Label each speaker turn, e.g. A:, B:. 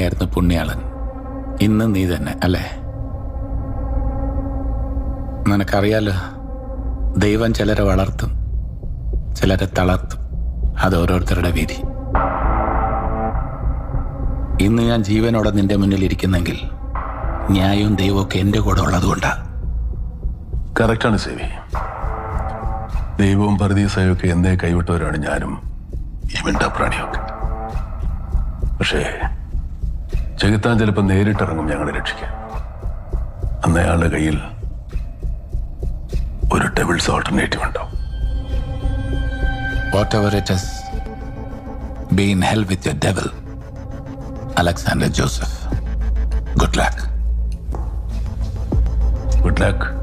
A: തന്നെയായിരുന്നു പുണ്യാളൻ. ഇന്ന് നീ തന്നെ അല്ലേ? നിനക്കറിയാലോ, ദൈവം ചിലരെ വളർത്തും, ചിലരെ തളർത്തും. അത് ഓരോരുത്തരുടെ വിധി. ഇന്ന് ഞാൻ ജീവനോടെ നിന്റെ മുന്നിൽ ഇരിക്കുന്നെങ്കിൽ ന്യായവും ദൈവമൊക്കെ എൻ്റെ കൂടെ ഉള്ളതുകൊണ്ടാ.
B: കറക്റ്റാണ് സേവി. ദൈവവും പരദീസയൊക്കെ എന്നേ കൈവിട്ടവരാണ് ഞാനും ഈ മിണ്ടാപ്രാണിയൊക്കെ. പക്ഷേ ചെകുത്താൻ ചിലപ്പോൾ നേരിട്ടിറങ്ങും ഞങ്ങളെ രക്ഷിക്കാൻ. അന്ന് അയാളുടെ കയ്യിൽ ഒരു ഡെവിൾസ് ഓൾട്ടർനേറ്റീവ് ഉണ്ടാവും.
A: Whatever it is, be in hell with your devil, Alexander Joseph. Good luck.
B: Good luck.